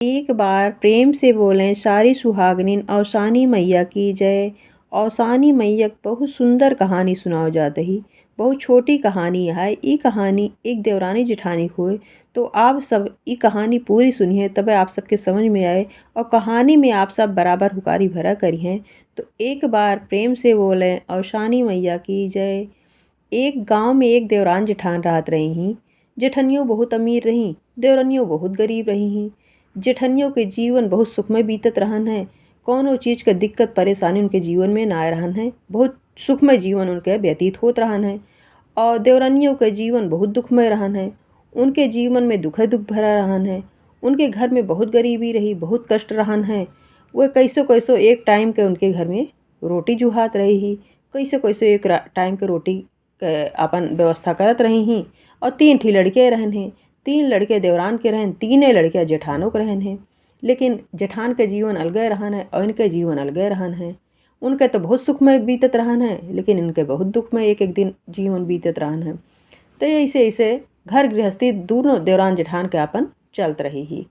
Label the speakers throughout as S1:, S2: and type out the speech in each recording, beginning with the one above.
S1: एक बार प्रेम से बोलें सारी सुहागनिन औसानी मैया की जय। औसानी मैया बहुत सुंदर कहानी सुनाओ जात ही। बहुत छोटी कहानी है। ई कहानी एक देवरानी जेठानी हुए। तो आप सब ई कहानी पूरी सुनिए तब आप सबके समझ में आए और कहानी में आप सब बराबर हुकारी भरा करी हैं। तो एक बार प्रेम से बोलें औसानी मैया की जय। एक गांव में एक देवरान जेठान रहत रही ही। जेठनियों बहुत अमीर रही, देवरनियों बहुत गरीब रही ही। जेठनियों के जीवन बहुत सुखमय बीतत रहन है। कौनो चीज के दिक्कत परेशानी उनके जीवन में ना आए रहन है। बहुत सुखमय जीवन उनके व्यतीत होत रहन है। और देवरनियों के जीवन बहुत दुखमय रहन है। उनके जीवन में दुख दुख भरा रहन है। उनके घर में बहुत गरीबी रही, बहुत कष्ट रहन है। वे कैसो कैसो एक टाइम के उनके घर में रोटी जुहात रही ही। कैसे कैसे एक टाइम के रोटी के अपन व्यवस्था करत रही ही। और 3 ठी लड़के रहन हैं। 3 लड़के देवरान के रहन, 3 लड़के जेठानों के रहन हैं। लेकिन जेठान के जीवन अलगे रहन है और इनके जीवन अलगे रहन है। उनके तो बहुत सुखमय बीतत रहन है, लेकिन इनके बहुत दुखमय एक एक दिन जीवन बीतत रहन है। तो ऐसे ऐसे घर गृहस्थी दोनों देवरान जेठान के अपन चलत रही ही।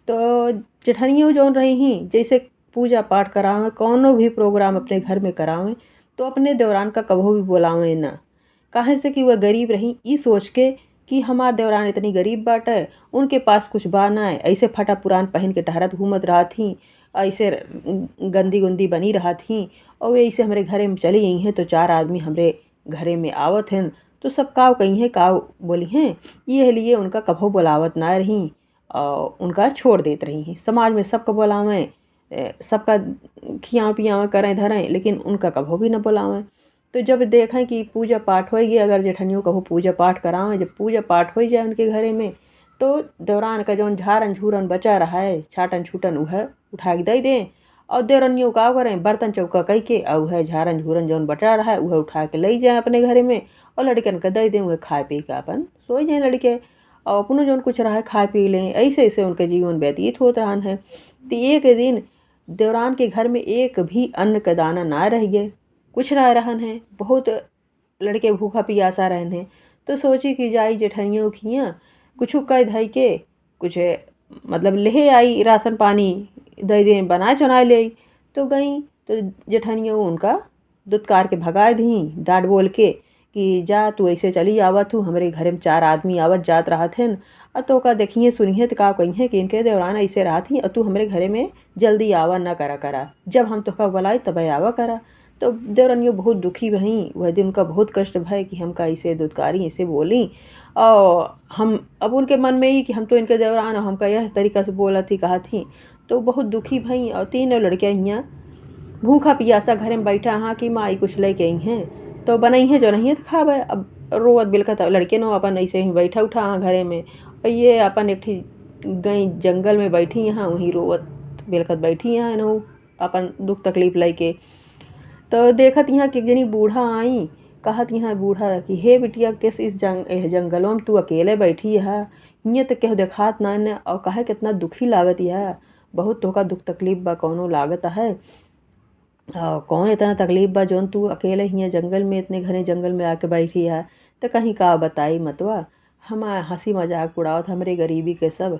S1: तो जेठनियों जौन रही ही जैसे पूजा पाठ करावें, कौनो भी प्रोग्राम अपने घर में करावें तो अपने देवरान का कभो भी बुलावें ना। काहे से कि वह गरीब रही ई सोच के कि हमार देवरान इतनी गरीब बाटे, उनके पास कुछ बा नाय। ऐसे फटा पुरान पहन के टहरत घूमत रहत ही, ऐसे गंदी गुंदी बनी रहत ही। और वे ऐसे हमरे घरे में चली आई हैं तो 4 आदमी हमरे घरे में आवत हैं तो सब काव कही हैं काव बोली हैं। ये लिए उनका कभो बुलावत ना रही और उनका छोड़ देत रही हैं। समाज में सबका बुलावें, सबका खियाँ पियाँ करें धरें, लेकिन उनका कभो भी न बुलावें। तो जब देखें कि पूजा पाठ होएगी, अगर जेठनियों कहो पूजा पाठ करावें, जब पूजा पाठ हो जाए उनके घरे में तो दौरान का जौन झारन झूरन बचा रहा है छाटन छूटन वह उठा के दे दें। और देवरनियों का करें बर्तन चौका कह के और वह झारन झूरन जौन बचा रहा है वह उठा के ले जाए अपने घरे में और लड़कन का दे दें। वह खाए पी के अपन सो जाए लड़के और अपनों जौन कुछ रहा है खा पी लें। ऐसे ऐसे उनके जीवन व्यतीत होत रहन है। तो एक दिन देवरान के घर में एक भी अन्न का दाना ना रह गए, कुछ ना रहन है। बहुत लड़के भूखा पियासा रहन है। तो सोची कि जाई जेठनियों खियाँ कुछ कह धई के कुछ मतलब ले आई राशन पानी दे दें, बनाए चुनाए ले आई। तो गई तो जेठनियों उनका दुत्कार के भगा दी डांट बोल के कि जा तू ऐसे चली आवत हूँ, हमरे घरे में 4 आदमी आवत जात रहत हैं और तो का देखिए सुनिए तो का कही है कि इनके देवरान ऐसे रहत ही और तू हमरे घरे में जल्दी आवा ना करा करा, जब हम तो का बुलाई तब आवा करा। तो देवरनियों बहुत दुखी भई। वह दिन उनका बहुत कष्ट भय कि हमका ऐसे दुत्कारी ऐसे बोली और हम अब उनके मन में ही कि हम तो इनके देवरान और हमका यह तरीका से बोला थी कहा थी। तो बहुत दुखी भई और 3 लड़के यहाँ भूखा पियासा घरे में बैठा हाँ कि माई कुछ लेके आई हैं तो बनई हैं जो नहीं है तो खावे। अब रोवत बिलखत लड़के नो अपन ऐसे ही बैठा उठा हाँ घरे में और ये अपन एक ठी गई जंगल में बैठी यहाँ वहीं रोवत बिलखत बैठी यहाँ नो अपन दुख तकलीफ लेके। तो देखत यहाँ कि जनी बूढ़ा आई, कहत यहाँ बूढ़ा कि हे बिटिया किस इस जंगलों में तू अकेले बैठी है, हियाँ तो केहू देखात ना न और कहे कितना दुखी लागत है। बहुत तोका दुख तकलीफ बा कौनो लागत है कौन इतना तकलीफ बा जौन तू अकेले हियाँ जंगल में इतने घने जंगल में आके बैठी है। तो कहीं का बताई मतवा हम हंसी मजाक उड़ावत हमरे गरीबी के सब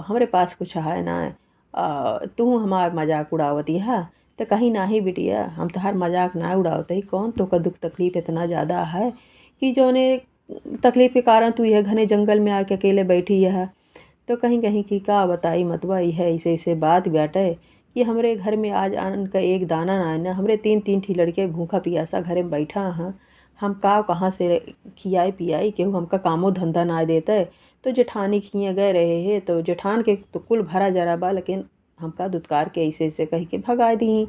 S1: हमरे पास कुछ है ना तू हमार मजाक उड़ावती है। तो कहीं ना ही बिटिया हम तो हर मजाक ना उड़ावते ही, कौन तो का दुख तकलीफ इतना ज़्यादा है कि जौने तकलीफ के कारण तू यह घने जंगल में आके अकेले बैठी है। तो कहीं कहीं की का बताई मतवा यह ऐसे ऐसे बात बाटे कि हमरे घर में आज अन्न का एक दाना ना ना, हमरे 3 ठी लड़के भूखा पियासा घरे में बैठा हाँ, हम का कहाँ से खियाई पियाई, केहू हमका कामो धंधा ना देते। तो जेठानी खियाँ गए रहे है तो जेठान के तो कुल भरा जरा बा, लेकिन हमका दुत्कार के ऐसे ऐसे कह के भगा दी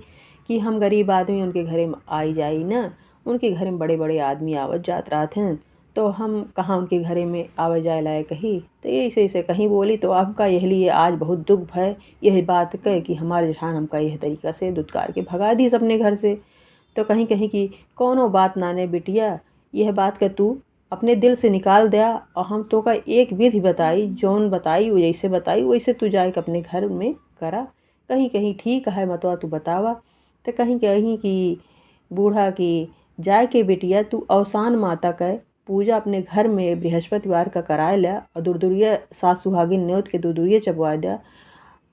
S1: कि हम गरीब आदमी उनके घरे में आई जाई ना। उनके घरे में बड़े बड़े आदमी आवत जात रहत हैं तो हम कहाँ उनके घरे में आवे जाए लायक ही। तो ऐसे ऐसे कहीं बोली तो हमका यह लिए आज बहुत दुख भय यही बात कह कि हमारे जेठान हमका यह तरीका से दुत्कार के भगा दी अपने घर से। तो कहीं कहीं कि कौनो बात नाने बिटिया, यह बात का तू अपने दिल से निकाल दिया और हम तो का एक विधि बताई जौन बताई वो जैसे बताई वैसे तू जाए अपने घर में करा। कहीं कहीं ठीक है मतवा तू बतावा। तो कहीं कहीं कि बूढ़ा की जाए के बिटिया तू अवसान माता का पूजा अपने घर में बृहस्पतिवार का कराए लिया और दुरदुरिया सास सुहागिन न्योत के दुरदुरिया चबवा दिया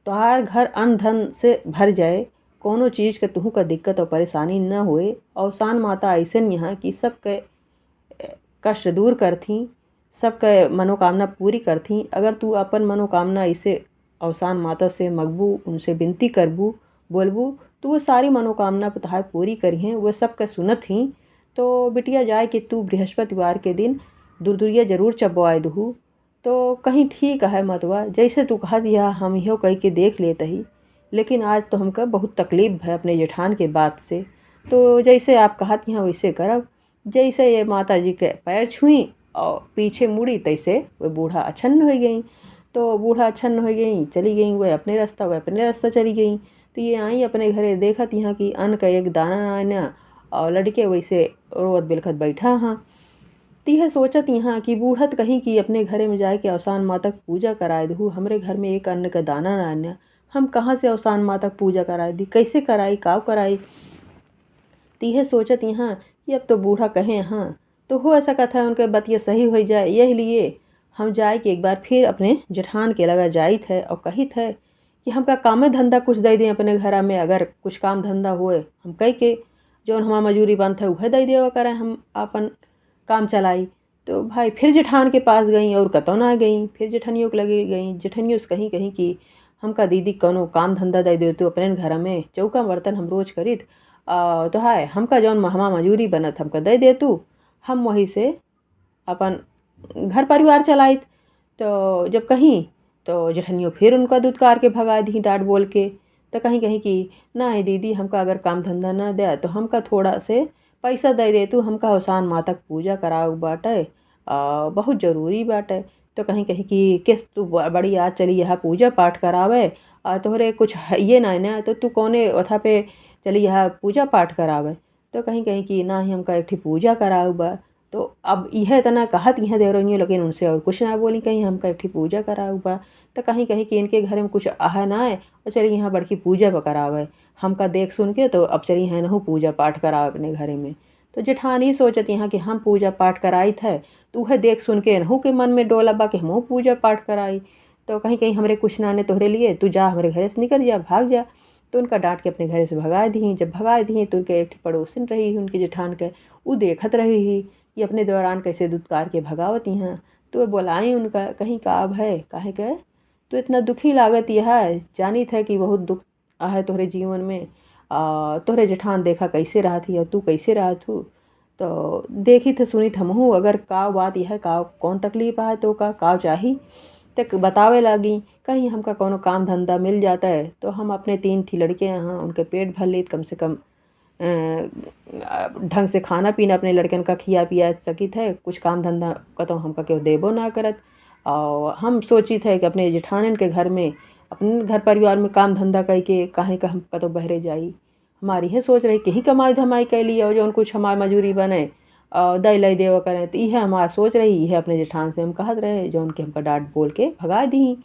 S1: तोहार घर अन्न धन से भर जाए, कोनो चीज़ के तुहू का दिक्कत और परेशानी न होए। अवसान माता अइसन यहाँ कि सबके कष्ट दूर करथीं, सबके मनोकामना पूरी करथीं। अगर तू अपन मनोकामना ऐसे अवसान माता से मगबू, उनसे विनती करबू, बोलबू, तो वो सारी मनोकामना तोहार पूरी करिहें। वो सबके सुनत ही। तो बिटिया जाए कि तू बृहस्पतिवार के दिन दुरदुरिया जरूर चबवाए दहू। तो कहीं ठीक है मतवा, जैसे तू कहत यह हम इहो कह के देख लेत ही। लेकिन आज तो हमका बहुत तकलीफ है अपने जेठान के बात से। तो जैसे आप कहत यहाँ वैसे करब। जैसे ये माता जी के पैर छुई और पीछे मुड़ी, तैसे वो बूढ़ा अछन्न हो गई। तो बूढ़ा अछन्न हो गई, चली गई वह अपने रास्ता, वह अपने रास्ता चली गई। तो ये आई अपने घरे, देखत यहाँ कि अन्न का एक दाना आना और लड़के वैसे रोवत बिलखत बैठा हाँ। तीहे सोचत यहाँ कि बूढ़त कहीं कि अपने घरे में जाए के अवसान माता की पूजा कराए दहू। हमरे घर में एक अन्न का दाना ना आना, हम कहाँ से अवसान माता की पूजा कराए दी, कैसे कराई, काव कराई। तीहे सोचत यहाँ कि अब तो बूढ़ा कहे हाँ तो हो सकता है उनके बतिया सही हो जाए। यही लिए हम जाए कि एक बार फिर अपने जेठान के लगा जाइत है और कहित है कि हमका काम धंधा कुछ दे दें अपने घर में। अगर कुछ काम धंधा होए हम कह के जौन हमार मजूरी बनत है वह दे देवा करें, हम अपन काम चलाई। तो भाई फिर जेठान के पास गई और कतौ ना गई। फिर जेठनियों के लगे गई, जेठनियों से कहीं कहीं कि हमका दीदी कौनो काम धंधा दे दे तो अपने घर में चौका बर्तन हम रोज करित तो हाय हमका जौन महमा मजूरी बनत हमका दे दे तू, हम वही से अपन घर परिवार चलाइत। तो जब कहीं तो जेठनियों फिर उनका दुत्कार के भगा दी डांट बोल के। तो कहीं कहीं कि ना है दीदी हमका अगर काम धंधा ना दे तो हमका थोड़ा से पैसा दे दे तू, हमका अवसान माता की पूजा कराओ बाटे, बहुत ज़रूरी बाटे। तो कहीं कहीं कि किस तू बड़ी आज चली यहाँ पूजा पाठ करावे, तोहरे कुछ है ये ना तो तू कोने ओथा पे चली यहाँ पूजा पाठ करावे। तो कहीं कहीं कि ना ही हमका एक ठी पूजा कराऊ बा। तो अब यह तना कहत यह देवरनियों, लेकिन उनसे और कुछ ना बोली, कहीं हमका एक ठी पूजा कराऊ बा। तो कहीं कहीं कि इनके घर में कुछ आह ना है और चली यहाँ बड़की पूजा करावे। हमका देख सुन के तो अब चली है नहू पूजा पाठ करावे अपने घरे में। तो जेठानी सोचत यहाँ कि हम पूजा पाठ कराइत है तो वह देख सुन के नहू के मन में डोला बा कि हमहू पूजा पाठ कराई। तो कहीं कहीं हमरे कुछ ना ने तोहरे लिए, तू जा हमारे घरे से निकल जा, भाग जा। तो उनका डांट के अपने घरे से भगा दी। जब भगा दी तो उनके एक पड़ोसिन रही उनके जेठान के, वो देखत रही ही कि अपने दौरान कैसे दुत्कार के भगावत यहाँ। तो बोलाई उनका कहीं काब है काहे के तो इतना दुखी लागत यह जानी था कि बहुत दुख है तोहरे जीवन में। तोहरे जेठान देखा कैसे रहा थी और तू कैसे रहा थू। तो देखी थे सुनी हमहू अगर का बात यह का कौन तकलीफ है तो का चाही तक बतावे लगी। कहीं हमका कोनो काम धंधा मिल जाता है तो हम अपने 3 ठी लड़के यहाँ उनके पेट भर लेत, कम से कम ढंग से खाना पीना अपने लड़कन का खिया पिया सकित है। कुछ काम धंधा कतो हमका क्यों देबो ना करत। और हम सोची थे कि अपने जेठानन के घर में अपने घर परिवार में काम धंधा कह के काहे का हम कतो बहरे जाई। हमारी यह सोच रही कि ही कमाई धमाई कैली और जौन कुछ हमार मजूरी बने और दई लई देव करें। तो यह हमार सोच रही यह अपने जेठान से हम कहत रहे जौन कि हमका डांट बोल के भगा दी।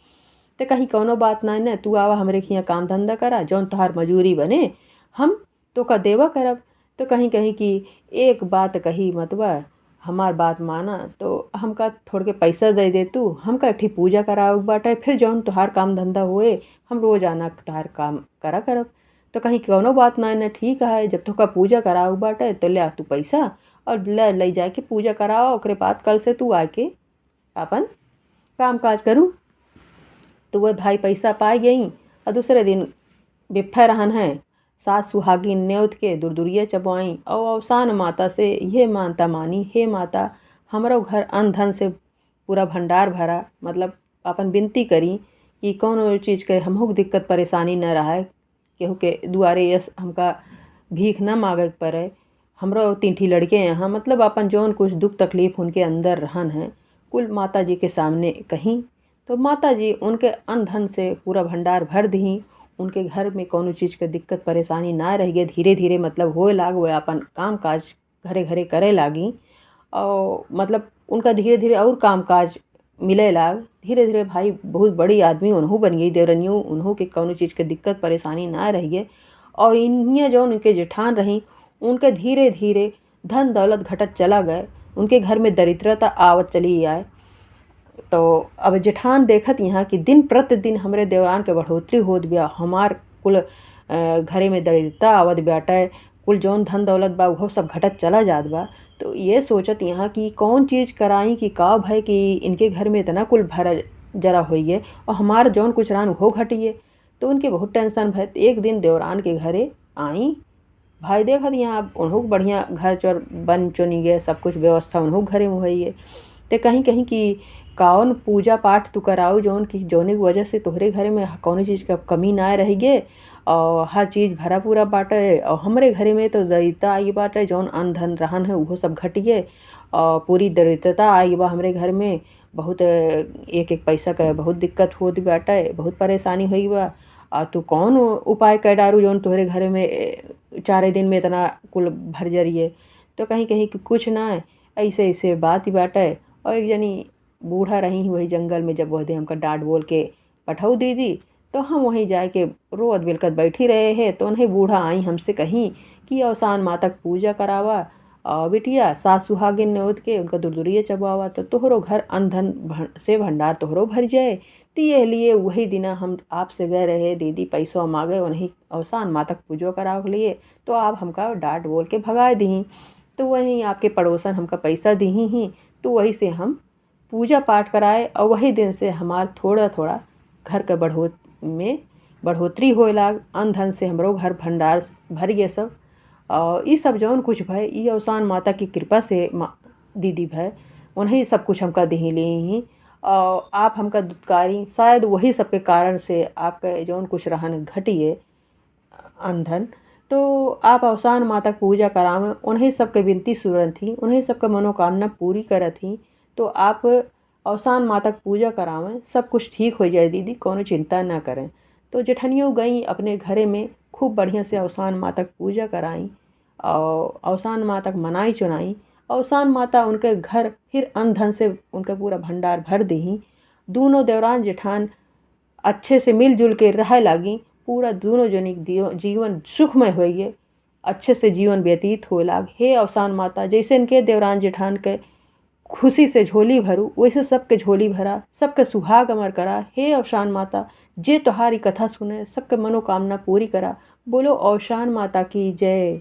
S1: तो कहीं कोनो बात ना न तू आवा हमरे खियाँ काम धंधा करा, जौन तोहार मजूरी बने हम तो का देवा करब। तो कहीं कहीं कि एक बात कही मतवा हमार बात माना तो हमका थोड़ के पैसा दे दे तू, हमका एक ठी पूजा कराओ बाटे, फिर जौन तोहार काम धंधा होए हम रोजाना तोहार काम करा करब। तो कहीं कोनो बात ना न ठीक है, जब तोका पूजा कराओ बाटे तो ले तू पैसा और ले जाए के पूजा कराओ, ओकरे बाद कल से तू आके अपन काम काज करूँ। तो वह भाई पैसा पाई गई और दूसरे दिन बिफ्फा रहन है सास सुहागिन न्योत के दुरदुरिया चबवाई और अवसान माता से ये मानता मानी, हे माता हमारो घर अन्न धन से पूरा भंडार भरा, मतलब अपन विनती करी कि कौनो चीज़ के हमहू दिक्कत परेशानी न रहा, केहू के दुआरे यस हमका भीख न मांगे पड़े। हमरो 3 ठी लड़के यहाँ, मतलब अपन जौन कुछ दुख तकलीफ उनके अंदर रहन है कुल माता जी के सामने कहीं। तो माता जी उनके अन्न धन से पूरा भंडार भर दी। उनके घर में कोनो चीज़ के दिक्कत परेशानी ना रह गई, धीरे धीरे मतलब होए लाग वो अपन काम काज घरे घरे करे लागी। और मतलब उनका धीरे धीरे और काम काज मिले लाग। धीरे धीरे भाई बहुत बड़ी आदमी उन्हों बन गई, देवरनियों उन्हों के कोनो चीज़ के दिक्कत परेशानी ना रह गए। और इन्हें जो उनके जेठान रही उनके धीरे धीरे धन दौलत घटत चला गए, उनके घर में दरिद्रता आवत चली आए। तो अब जेठान देखत यहाँ कि दिन प्रतिदिन हमरे देवरान के बढ़ोतरी होत बिया, हमार कुल घरे में दरिद्रता आवत बाटे, कुल जौन धन दौलत बा उहो सब घटत चला जात बा। तो ये सोचत यहाँ कि कौन चीज़ कराई कि का भय कि इनके घर में इतना कुल भरा जरा होइए और हमार जौन कुछ रहन उहो घटिए। तो उनके बहुत टेंशन भय। एक दिन देवरान के घरे आई, भाई देखत यहाँ उन्हों बढ़िया घर चर बन चुनी गए, सब कुछ व्यवस्था उन्हों घरे में होइए। ते कहीं कहीं कि कौन पूजा पाठ तू कराऊ जौन की जौने की वजह से तोहरे घरे में कौनो चीज़ का कमी ना रही गे और हर चीज़ भरा पूरा बाटे और हमरे घरे में तो दरिद्रता आई बाटे, जौन अन्न धन रहन है उहो सब घटिए और पूरी दरिद्रता आई बा हमरे घर में। बहुत एक एक पैसा का बहुत दिक्कत होत बाटे, बहुत परेशानी हुई बा। तू कौन उपाय कर डारू जौन तोहरे घरे में 4 दिन में इतना कुल भर जरिए। तो कहीं कहीं कि कुछ ना ऐसे ऐसे बात ही बाटे। और एक जनी बूढ़ा रही वही जंगल में, जब वह दे हमका डांट बोल के पठाऊ दीदी, तो हम वहीं जाए के रोत बिलकत बैठी रहे हैं। तो उन्हें बूढ़ा आई हमसे कहीं कि अवसान माता की पूजा करावा और बिटिया सास सुहागिन न्योत के उनका दुरदुरिये चबावा तो तोहरो घर अन्न धन से भंडार तोहरो भर जाए। तो ये लिए वही दिना हम आपसे गए रहे दीदी पैसों मांगे उन्हीं अवसान माता की पूजा कराव के लिए, तो आप हमका डांट बोल के भगाए दी। तो वहीं आपके पड़ोसन हमका पैसा दी ही, तो वही से हम पूजा पाठ कराए और वही दिन से हमार थोड़ा थोड़ा घर के बढ़ोतरी होए लाग, अन्न धन से हमरो घर भंडार भर गए सब। और ये सब जौन कुछ भय ये अवसान माता की कृपा से दीदी भय, उन्हीं सब कुछ हमका दही ले ही और आप हमका दुत्कारी, शायद वही सब के कारण से आपका जौन कुछ रहन घटिए अन्न धन। तो आप अवसान माता की पूजा करावें, उन्हीं सब के विनती सुनत थी, उन्हीं सब का मनोकामना पूरी करत थी। तो आप अवसान माता की पूजा करावें, सब कुछ ठीक हो जाए दीदी, कोनो चिंता ना करें। तो जेठनियों गई अपने घरे में खूब बढ़िया से अवसान माता की पूजा कराई और अवसान माता की मनाई चुनाई। अवसान माता उनके घर फिर अन्न धन से उनका पूरा भंडार भर दी। दोनों देवरान जेठान अच्छे से मिलजुल के रह लागी, पूरा दोनों जनी जीवन सुखमय होइए, अच्छे से जीवन व्यतीत हो लाग। हे अवसान माता, जैसे इनके देवरान जेठान के खुशी से झोली भरू वैसे सबके झोली भरा, सबके सुहाग अमर करा। हे अवसान माता, जे तुम्हारी कथा सुने सबके मनोकामना पूरी करा। बोलो अवसान माता की जय।